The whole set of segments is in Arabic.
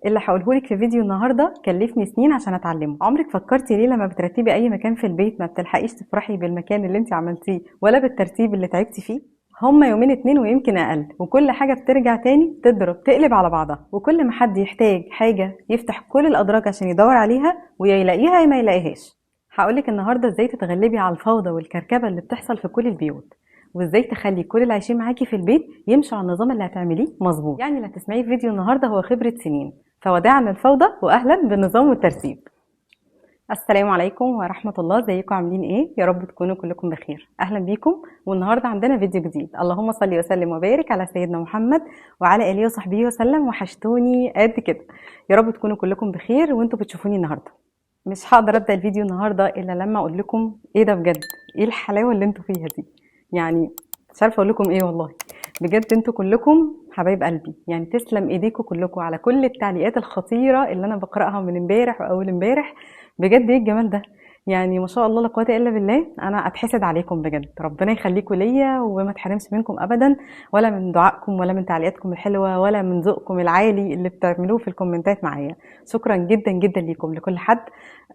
اللي هقولهولك في فيديو النهارده كلفني سنين عشان اتعلمه. عمرك فكرتي ليه لما بترتبي اي مكان في البيت ما بتلحقيش تفرحي بالمكان اللي انت عملتيه ولا بالترتيب اللي تعبتي فيه؟ هما يومين اتنين ويمكن اقل، وكل حاجه بترجع تاني تضرب تقلب على بعضها، وكل ما حد يحتاج حاجه يفتح كل الادراج عشان يدور عليها ويا يلاقيها يا ما يلاقيهاش. هقولك النهارده ازاي تتغلبي على الفوضى والكركبه اللي بتحصل في كل البيوت، وازاي تخلي كل اللي عايشين معاكي في البيت يمشوا على النظام اللي هتعمليه مظبوط. يعني اللي هتسمعيه في فيديو النهارده هو خبره سنين، فوداعا للفوضى واهلا بالنظام والترتيب. السلام عليكم ورحمه الله، ازيكم عاملين ايه؟ يا رب تكونوا كلكم بخير. اهلا بيكم، والنهارده عندنا فيديو جديد. اللهم صل وسلم وبارك على سيدنا محمد وعلى اله وصحبه وسلم. وحشتوني قد كده. يا رب تكونوا كلكم بخير وانتوا بتشوفوني النهارده. مش هقدر ابدا الفيديو النهارده الا لما اقول لكم ايه ده بجد، ايه الحلاوه اللي انتوا فيها دي. يعني مش عارفه اقول لكم ايه والله. بجد انتوا كلكم حبايب قلبي، يعني تسلم ايديكم كلكم على كل التعليقات الخطيره اللي انا بقراها من امبارح واول امبارح. بجد ايه الجمال ده، يعني ما شاء الله لا قوه الا بالله. انا اتحسد عليكم بجد، ربنا يخليكم ليا وما تحرمش منكم ابدا، ولا من دعائكم ولا من تعليقاتكم الحلوه ولا من ذوقكم العالي اللي بتعملوه في الكومنتات معايا. شكرا جدا جدا ليكم، لكل حد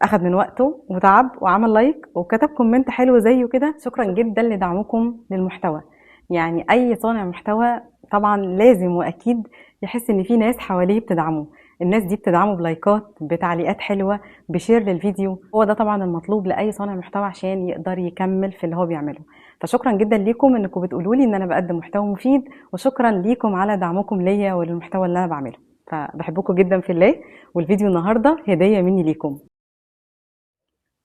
اخد من وقته وتعب وعمل لايك وكتب كومنت حلو زيه كده. شكرا جدا لدعمكم للمحتوى. يعني اي صانع محتوى طبعا لازم واكيد يحس ان في ناس حواليه بتدعمه. الناس دي بتدعمه بلايكات، بتعليقات حلوه، بشير للفيديو. هو ده طبعا المطلوب لاي صانع محتوى عشان يقدر يكمل في اللي هو بيعمله. فشكرا جدا ليكم انكم بتقولوا لي ان انا بقدم محتوى مفيد، وشكرا ليكم على دعمكم ليا وللمحتوى اللي انا بعمله. فبحبكم جدا في الله، والفيديو النهارده هديه مني ليكم.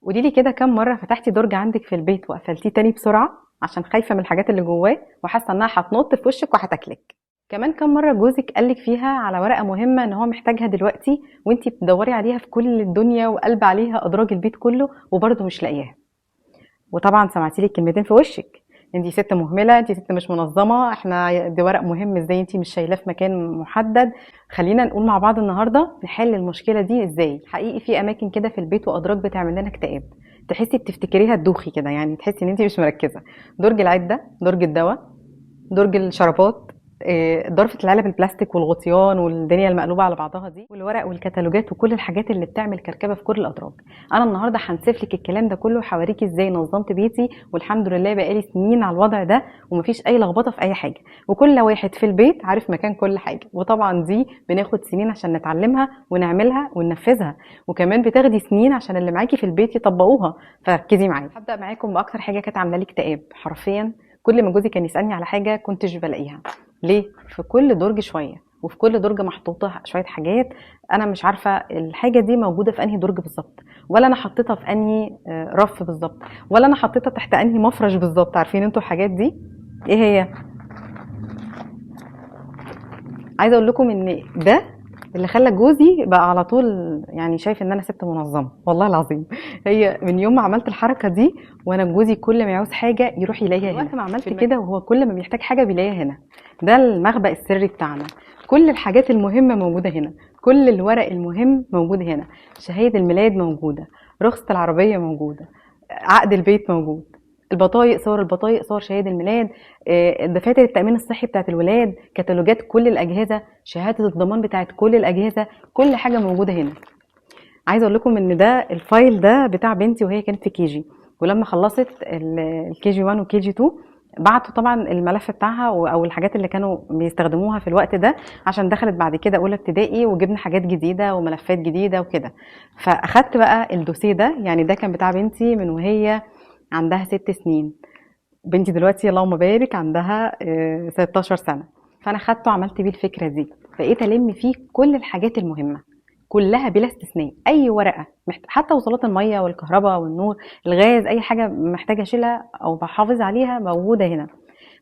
قولي لي كده، كم مره فتحتي درج عندك في البيت وقفلتيه تاني بسرعه عشان خايفه من الحاجات اللي جواه وحاسه انها هتنط في وشك وهتاكلك؟ كمان كم مره جوزك قالك فيها على ورقه مهمه ان هو محتاجها دلوقتي وانتي بتدوري عليها في كل الدنيا وقلب عليها ادراج البيت كله وبرضه مش لاقياها؟ وطبعا سمعتي لي الكلمتين في وشك: انتي ست مهمله، انتي ست مش منظمه، احنا دي ورق مهم ازاي انتي مش شايلاه في مكان محدد. خلينا نقول مع بعض النهارده نحل المشكله دي ازاي. حقيقي في اماكن كده في البيت وادراج بتعمل لنا اكتئاب، تحسي بتفتكريها تدوخي كده، يعني تحسي ان انتي مش مركزه. درج العده، درج الدواء، درج الشرابات، ضرفة العلب البلاستيك والغطيان والدنيا المقلوبة على بعضها دي، والورق والكتالوجات وكل الحاجات اللي بتعمل كركبة في كل الأدراج. أنا النهاردة هنسف لك الكلام ده كله وهوريكي ازاي نظمت بيتي، والحمد لله بقالي سنين على الوضع ده ومفيش أي لخبطة في أي حاجة، وكل واحد في البيت عارف مكان كل حاجة. وطبعا دي بناخد سنين عشان نتعلمها ونعملها وننفذها، وكمان بتاخدي سنين عشان اللي معاكي في البيت يطبقوها. فركزي معايا. هبدأ معاكم بأكتر حاجة كانت عاملة لي اكتئاب حرفيا. كل ما جوزي كان يسألني على حاجة كنتش بلاقيها. ليه؟ في كل درج شويه، وفي كل درج محطوطه شويه حاجات. انا مش عارفه الحاجه دي موجوده في انهي درج بالظبط، ولا انا حطيتها في انهي رف بالظبط، ولا انا حطيتها تحت انهي مفرش بالظبط. عارفين انتوا الحاجات دي ايه هي؟ عايزه اقول لكم ان ده اللي خلى جوزي بقى على طول يعني شايف ان انا ست منظمه، والله العظيم. هي من يوم ما عملت الحركه دي وانا جوزي كل ما يعوز حاجه يروح يلاقيها هنا. وقت ما عملت كده وهو كل ما بيحتاج حاجه بيلاقيها هنا. ده المخبأ السري بتاعنا. كل الحاجات المهمه موجوده هنا، كل الورق المهم موجود هنا، شهاده الميلاد موجوده، رخصه العربيه موجوده، عقد البيت موجود، البطايق، صور البطايق، صور شهاده الميلاد، دفاتر التأمين الصحي بتاعت الولاد، كتالوجات كل الأجهزة، شهادة الضمان بتاعت كل الأجهزة، كل حاجة موجودة هنا. عايزة أقول لكم إن ده الفايل ده بتاع بنتي وهي كانت في كيجي، ولما خلصت الكي جي 1 وكي جي 2 بعتوا طبعا الملف بتاعها او الحاجات اللي كانوا بيستخدموها في الوقت ده، عشان دخلت بعد كده اولى ابتدائي وجبنا حاجات جديده وملفات جديده وكده. فاخدت بقى الدوسيه ده، يعني ده كان بتاع بنتي من وهي عندها 6 سنين. بنتي دلوقتي اللهم بارك عندها 16 سنة. فأنا خدته عملت بيه الفكرة دي، بقيت ألم فيه كل الحاجات المهمة كلها بلا استثناء. أي ورقة حتى وصلات المية والكهرباء والنور، الغاز، أي حاجة محتاجة أشيلها أو بحافظ عليها موجودة هنا.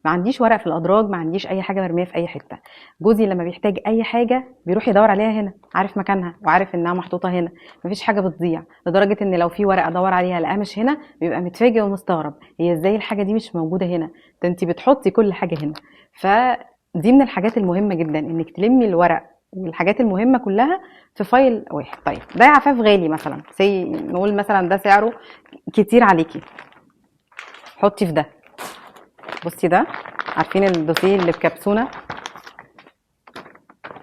ما عنديش ورق في الادراج، ما عنديش اي حاجه مرميه في اي حته. جوزي لما بيحتاج اي حاجه بيروح يدور عليها هنا، عارف مكانها وعارف انها محطوطه هنا. مفيش حاجه بتضيع، لدرجه ان لو في ورقه ادور عليها الاقيها مش هنا بيبقى متفاجئ ومستغرب، هي ازاي الحاجه دي مش موجوده هنا؟ ده انت بتحطي كل حاجه هنا. فدي من الحاجات المهمه جدا، انك تلمي الورق والحاجات المهمه كلها في فايل واحد. طيب ده عفاف غالي مثلا، نقول مثلا ده سعره كتير عليكي، حطي في ده. بصي ده، عارفين الدوسيه اللي بكبسونه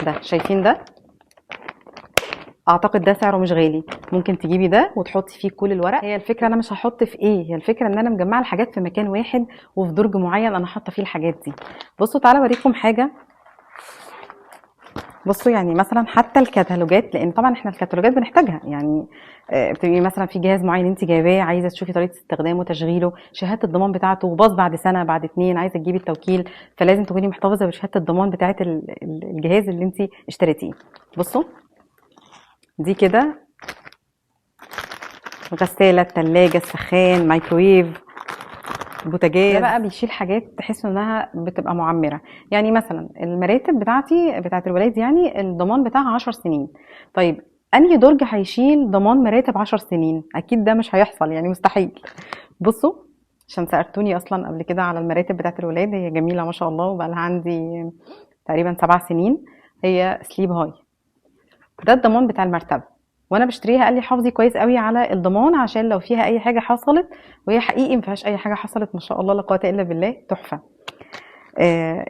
ده؟ شايفين ده؟ اعتقد ده سعره مش غالي. ممكن تجيبي ده وتحطي فيه كل الورق. هي الفكره انا مش هحط في ايه، هي الفكره ان انا مجمعه الحاجات في مكان واحد وفي درج معين انا حاطه فيه الحاجات دي. بصوا تعالى اوريكم حاجه. بصوا يعني مثلا حتى الكتالوجات، لان طبعا احنا الكتالوجات بنحتاجها يعني. بتبقي مثلا في جهاز معين انت جايباه عايزه تشوفي طريقه استخدامه، تشغيله، شهاده الضمان بتاعته باظ بعد سنه بعد 2، عايزه تجيبي التوكيل، فلازم تكوني محتفظه بشهاده الضمان بتاعه الجهاز اللي انت اشتريتيه. بصوا دي كده غساله، ثلاجه، سخان، مايكرويف، بوتاجاز. ده بقى بيشيل حاجات تحس انها بتبقى معمره. يعني مثلا المراتب بتاعتي بتاعت الولاد يعني الضمان بتاعها 10 سنين. طيب انهي درج هيشيل ضمان مراتب 10 سنين؟ اكيد ده مش هيحصل يعني، مستحيل. بصوا عشان سألتوني اصلا قبل كده على المراتب بتاعت الولاد، هي جميله ما شاء الله وبقى لها عندي تقريبا 7 سنين. هي سليب هاي، ده الضمان بتاع المرتبه، وانا بشتريها قال لي حافظي كويس قوي على الضمان عشان لو فيها اي حاجه حصلت، وهي حقيقي ما فيهاش اي حاجه حصلت ما شاء الله لا قوه الا بالله، تحفه.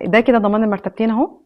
ده كده ضمان المرتبتين اهو.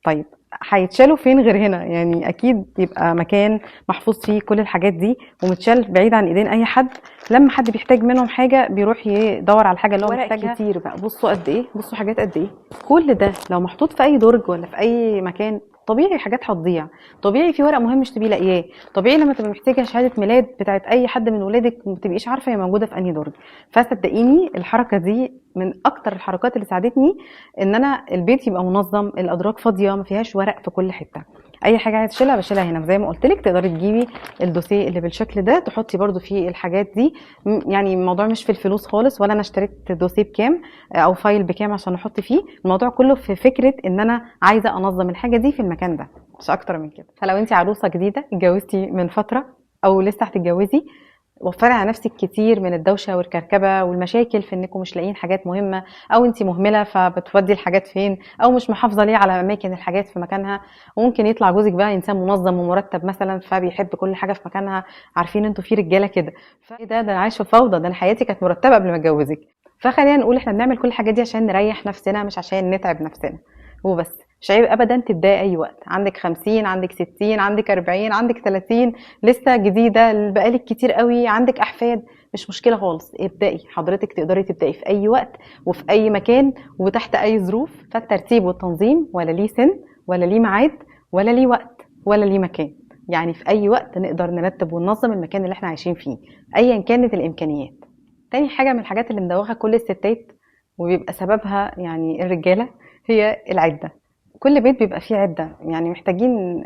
طيب هيتشالوا فين غير هنا؟ يعني اكيد يبقى مكان محفوظ فيه كل الحاجات دي ومتشال بعيد عن ايدين اي حد. لما حد بيحتاج منهم حاجه بيروح يدور على الحاجه اللي هو محتاجها. كتير بقى، بصوا قد ايه، بصوا حاجات قد ايه. كل ده لو محطوط في اي درج ولا في اي مكان طبيعي حاجات هتضيع، طبيعي في ورق مهم مش تبقي لاقياه، طبيعي لما تبقي محتاجه شهاده ميلاد بتاعت اي حد من ولادك ما تبقيش عارفه هي موجوده في انهي درج. فصدقيني الحركه دي من اكتر الحركات اللي ساعدتني ان انا البيت يبقى منظم، الادراج فاضيه ما فيهاش ورق في كل حته. اي حاجه عايزه تشيلها بشيلها هنا. زي ما قلت لك تقدري تجيبي الدوسيه اللي بالشكل ده تحطي برده فيه الحاجات دي. يعني الموضوع مش في الفلوس خالص، ولا انا اشتريت دوسيه بكام او فايل بكام عشان احط فيه. الموضوع كله في فكره ان انا عايزه انظم الحاجه دي في المكان ده، مش اكتر من كده. فلو انت عروسه جديده اتجوزتي من فتره او لسه هتتجوزي، وفري على نفسك كتير من الدوشه والكركبه والمشاكل في انكم مش لاقيين حاجات مهمه، او انت مهمله فبتودي الحاجات فين، او مش محافظه ليه على اماكن الحاجات في مكانها. وممكن يطلع جوزك بقى انسان منظم ومرتب مثلا فبيحب كل حاجه في مكانها. عارفين انتوا في رجاله كده، فايه ده انا عايشه فوضى، ده انا حياتي كانت مرتبه قبل ما اتجوزك. فخلينا نقول احنا بنعمل كل الحاجات دي عشان نريح نفسنا مش عشان نتعب نفسنا وبس. مش عيب ابدا تبداي اي وقت، عندك 50 عندك 60 عندك 40 عندك 30 لسه جديده بقالك كتير قوي عندك احفاد، مش مشكله خالص. ابداي حضرتك، تقدري تبداي في اي وقت وفي اي مكان وتحت اي ظروف. فالترتيب والتنظيم ولا ليه سن ولا ليه ميعاد ولا ليه وقت ولا ليه مكان. يعني في اي وقت نقدر نرتب وننظم المكان اللي احنا عايشين فيه ايا كانت الامكانيات. تاني حاجه من الحاجات اللي مدوخه كل الستات وبيبقى سببها يعني الرجاله هي العده. كل بيت بيبقى فيه عدة، يعني محتاجين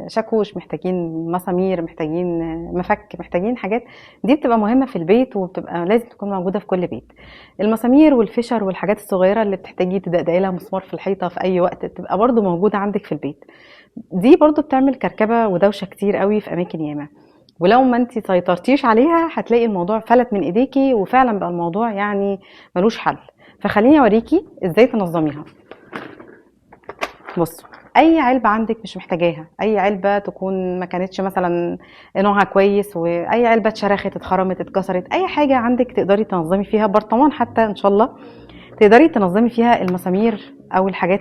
شاكوش، محتاجين مسامير، محتاجين مفك، محتاجين حاجات دي بتبقى مهمة في البيت وبتبقى لازم تكون موجودة في كل بيت. المسامير والفشر والحاجات الصغيرة اللي بتحتاجي تدقدقي لها مسمار في الحيطة في أي وقت تبقى برضو موجودة عندك في البيت. دي برضو بتعمل كركبة ودوشة كتير قوي في أماكن ياما، ولو ما انت سيطرتيش عليها هتلاقي الموضوع فلت من ايديكي وفعلا بقى الموضوع يعني ملوش حل. فخليني اوريكي ازاي تنظميها. بصوا اي علبه عندك مش محتاجاها، اي علبه تكون ما كانتش مثلا نوعها كويس، واي علبه اتشرخت اتخرمت اتكسرت، اي حاجه عندك تقدري تنظمي فيها، برطمان حتى ان شاء الله تقدري تنظمي فيها المسامير او الحاجات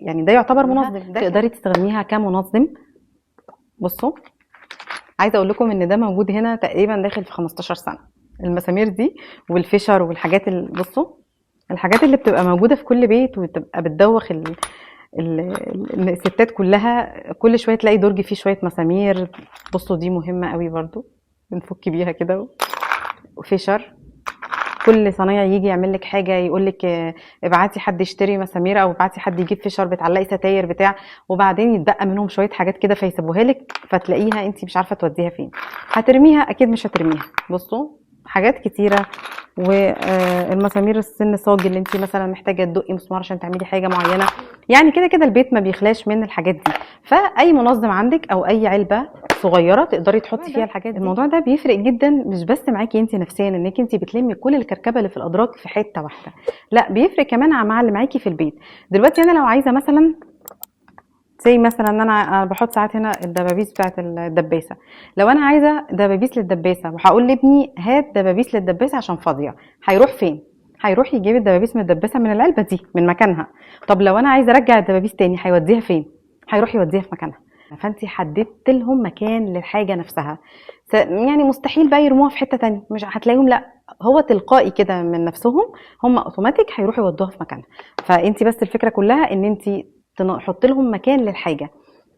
يعني ده يعتبر منظم، ده تقدري تستخدميها كمنظم. بصوا عايزه اقول لكم ان ده موجود هنا تقريبا داخل في 15 سنه، المسامير دي والفشر والحاجات بصوا الحاجات اللي بتبقى موجوده في كل بيت وبتبقى بتدوخ الستات كلها. كل شويه تلاقي درج فيه شويه مسامير. بصوا دي مهمه قوي برضو، بنفك بيها كده. وفشر، كل صنايعي يجي يعمل لك حاجه يقول لك ابعتي حد يشتري مسامير او ابعتي حد يجيب فشار بتعلقي ستاير بتاع، وبعدين يتبقى منهم شويه حاجات كده فيسيبوها لك فتلاقيها انت مش عارفه توديها فين، هترميها اكيد مش هترميها. بصوا حاجات كتيره. والمسامير السن صاج اللي انت مثلا محتاجه تدقي مسمار عشان تعملي حاجه معينه، يعني كده كده البيت ما بيخلاش من الحاجات دي. فاي منظم عندك او اي علبه صغيره تقدري تحطي فيها الحاجات دي. الموضوع ده بيفرق جدا مش بس معاكي انت نفسيا انك انت بتلمي كل الكركبه اللي في الادراج في حته واحده، لا بيفرق كمان مع اللي معاكي في البيت. دلوقتي انا لو عايزه مثلا زي مثلا ان انا بحط ساعات هنا الدبابيس بتاعت الدباسه، لو انا عايزه دبابيس للدباسه وهقول لابني هات دبابيس للدباسه عشان فاضيه، هيروح فين؟ هيروح يجيب الدبابيس من الدباسه من العلبه دي من مكانها. طب لو انا عايزه ارجع الدبابيس تاني هيوديها فين؟ هيروح يوديها في مكانها. فانت حددت لهم مكان للحاجه نفسها. يعني مستحيل بقى يرموها في حته تانية، مش هتلاقيهم، لا هو تلقائي كده من نفسهم، هم اوتوماتيك هيروحوا يودوها في مكانها. فانت بس الفكره كلها ان انت تحط لهم مكان للحاجه،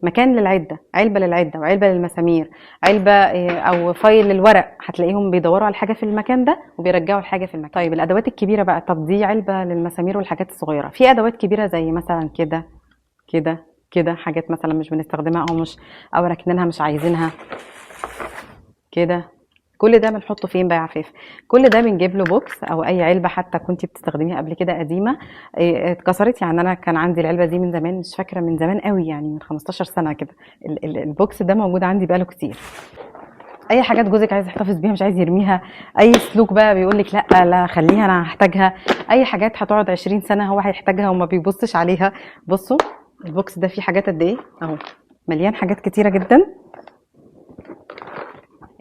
مكان للعده، علبه للعده وعلبه للمسامير، علبه او فايل للورق، هتلاقيهم بيدوروا على الحاجه في المكان ده وبيرجعوا الحاجه في المكان. طيب الادوات الكبيره بقى، طب دي علبه للمسامير والحاجات الصغيره، في ادوات كبيره زي مثلا كده كده كده، حاجات مثلا مش بنستخدمها او راكنينها مش عايزينها كده، كل ده بنحطه فين بقى يا عفاف؟ كل ده بنجيب له بوكس او اي علبه حتى كنتي بتستخدميها قبل كده قديمه اتكسرت. يعني انا كان عندي العلبه دي من زمان، مش فاكره من زمان قوي، يعني من 15 سنه كده. البوكس ده موجود عندي بقاله كتير. اي حاجات جوزك عايز يحتفظ بيها مش عايز يرميها، اي سلوك بقى بيقول لك لا لا خليها انا هحتاجها، اي حاجات هتقعد 20 سنه هو هيحتاجها وما بيبصش عليها. بصوا البوكس ده فيه حاجات قد ايه اهو، مليان حاجات كتيره جدا.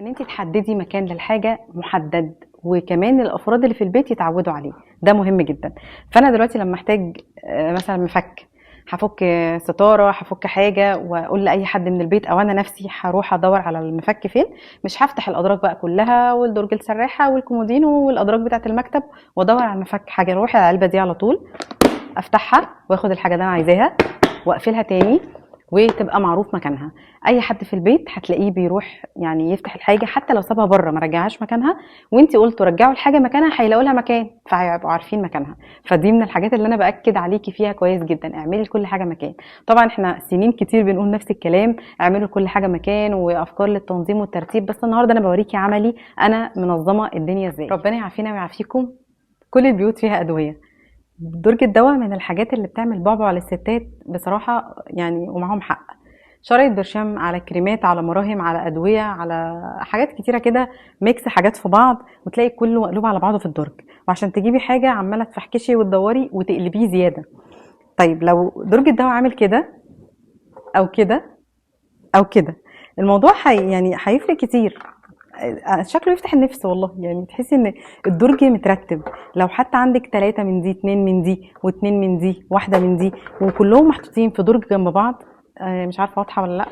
ان انت تحددي مكان للحاجه محدد، وكمان الافراد اللي في البيت يتعودوا عليه، ده مهم جدا. فانا دلوقتي لما احتاج مثلا مفك، هفك ستاره، هفك حاجه، واقول لاي حد من البيت او انا نفسي هروح ادور على المفك فين، مش هفتح الادراج بقى كلها والدرج السراحه والكومودينو والادراج بتاعه المكتب وادور على المفك. حاجه اروح على العلبه دي على طول، افتحها واخد الحاجه اللي انا عايزاها واقفلها تاني وتبقى معروف مكانها. اي حد في البيت هتلاقيه بيروح يعني يفتح الحاجه حتى لو سابها بره ما رجعهاش مكانها، وانتي قلتوا رجعوا الحاجه مكانها هيلاقوا لها مكان، فهيبقوا عارفين مكانها. فدي من الحاجات اللي انا باكد عليكي فيها كويس جدا، اعملي لكل حاجه مكان. طبعا احنا سنين كتير بنقول نفس الكلام، اعملوا لكل حاجه مكان وافكار للتنظيم والترتيب، بس النهارده انا بوريكي عملي انا منظمه الدنيا ازاي. ربنا يعافينا ويعافيكم. كل البيوت فيها ادويه، درج الدواء من الحاجات اللي بتعمل بعبع للستات بصراحة يعني، ومعاهم حق. شرايط برشام على كريمات على مراهم على أدوية على حاجات كتيرة كده، ميكس حاجات في بعض، وتلاقي كله مقلوب على بعضه في الدرج، وعشان تجيبي حاجة عمالة تفحكشي وتدوري وتقلبيه زيادة. طيب لو درج الدواء عامل كده أو كده أو كده، الموضوع يعني هيفرق كتير، شكله يفتح النفس والله. يعني تحسي ان الدرج مترتب، لو حتى عندك 3 من دي 2 من دي و2 من دي واحده من دي وكلهم محطوطين في درج جنب بعض، مش عارفه واضحه ولا لا،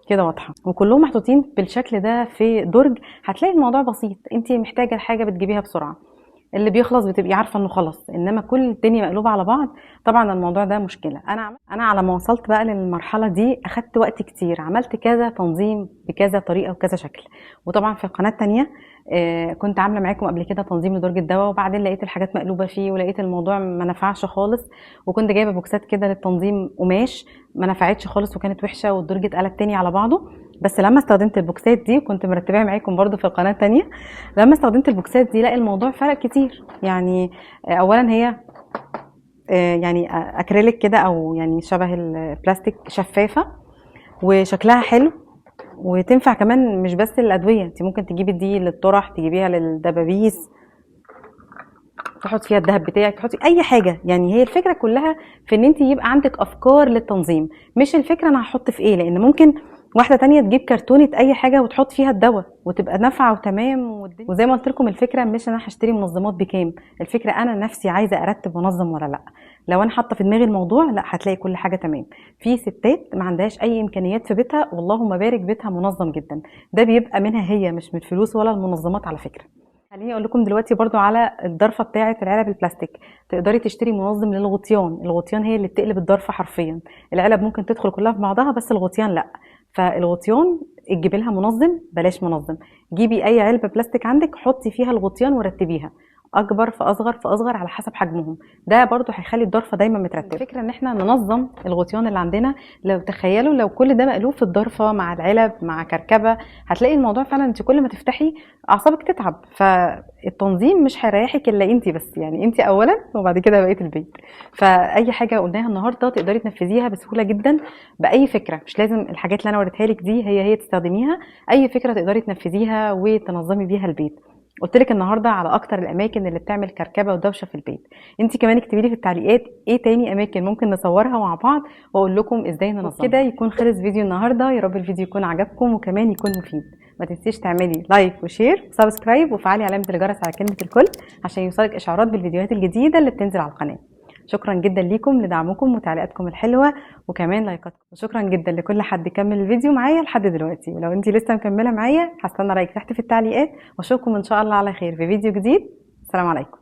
كده واضحه، وكلهم محطوطين بالشكل ده في درج، هتلاقي الموضوع بسيط. انت محتاجه الحاجه بتجيبيها بسرعه، اللي بيخلص بتبقي عارفه انه خلص، انما كل الدنيا مقلوبه على بعض طبعا الموضوع ده مشكله. انا على ما وصلت بقى للمرحله دي اخدت وقت كتير، عملت كذا تنظيم بكذا طريقه وكذا شكل. وطبعا في القناه التانية كنت عامله معاكم قبل كده تنظيم لدرج الدواء، وبعدين لقيت الحاجات مقلوبه فيه ولقيت الموضوع ما نفعش خالص، وكنت جايبه بوكسات كده للتنظيم قماش ما نفعتش خالص وكانت وحشه والدرج اتقلب تاني على بعضه. بس لما استخدمت البوكسات دي وكنت مرتباها معاكم برضو في القناه التانية، لما استخدمت البوكسات دي لا الموضوع فرق كتير. يعني اولا هي يعني اكريليك كده او يعني شبه البلاستيك، شفافه وشكلها حلو، وتنفع كمان مش بس للادويه، انت ممكن تجيبي دي للطرح، تجيبيها للدبابيس، تحط فيها الذهب بتاعك، تحطي اي حاجه. يعني هي الفكره كلها في ان انت يبقى عندك افكار للتنظيم، مش الفكره انا هحط في ايه، لان ممكن واحده تانية تجيب كرتونه اي حاجه وتحط فيها الدواء وتبقى نافعه وتمام. وزي ما قلت لكم الفكره مش انا هشتري منظمات بكام، الفكره انا نفسي عايزه ارتب وانظم ولا لا. لو انا حاطه في دماغي الموضوع لا هتلاقي كل حاجه تمام. في ستات ما عندهاش اي امكانيات في بيتها، واللهم بارك بيتها منظم جدا، ده بيبقى منها هي مش من الفلوس ولا المنظمات على فكره. خليني اقول لكم دلوقتي برضو على الضرفه بتاعه العلب البلاستيك، تقدري تشتري منظم للغطيان، الغطيان هي اللي بتقلب الضرفه حرفيا، العلب ممكن تدخل كلها في بعضها بس الغطيان لا. فالغطيان تجيبي لها منظم، بلاش منظم، جيبي اي علبه بلاستيك عندك حطي فيها الغطيان ورتبيها اكبر في اصغر في اصغر على حسب حجمهم، ده برضو هيخلي الضرفه دايما مترتبه. الفكره ان احنا ننظم الغطيان اللي عندنا. لو تخيلوا لو كل ده مقلوب في الضرفه مع العلب مع كركبه، هتلاقي الموضوع فعلا انت كل ما تفتحي اعصابك تتعب، فالتنظيم مش هيريحك الا انت بس، يعني انت اولا وبعد كده بقيه البيت. فاي حاجه قلناها النهارده تقدري تنفذيها بسهوله جدا باي فكره، مش لازم الحاجات اللي انا وريتها لك دي هي تستخدميها، اي فكره تقدري تنفذيها وتنظمي بيها البيت. قلت لك النهارده على اكتر الاماكن اللي بتعمل كركبه ودوشه في البيت، انت كمان اكتبي لي في التعليقات ايه تاني اماكن ممكن نصورها مع بعض واقول لكم ازاي ننظمها. كده يكون خلص فيديو النهارده، يا رب الفيديو يكون عجبكم وكمان يكون مفيد. ما تنسيش تعملي لايك وشير وسبسكرايب وفعلي علامه الجرس على كلمه الكل عشان يوصلك اشعارات بالفيديوهات الجديده اللي بتنزل على القناه. شكرا جدا ليكم لدعمكم وتعليقاتكم الحلوه وكمان لايكاتكم، وشكرا جدا لكل حد كمل الفيديو معايا لحد دلوقتي. ولو انت لسه مكمله معايا هستنى رايك تحت في التعليقات، واشوفكم ان شاء الله على خير في فيديو جديد. السلام عليكم.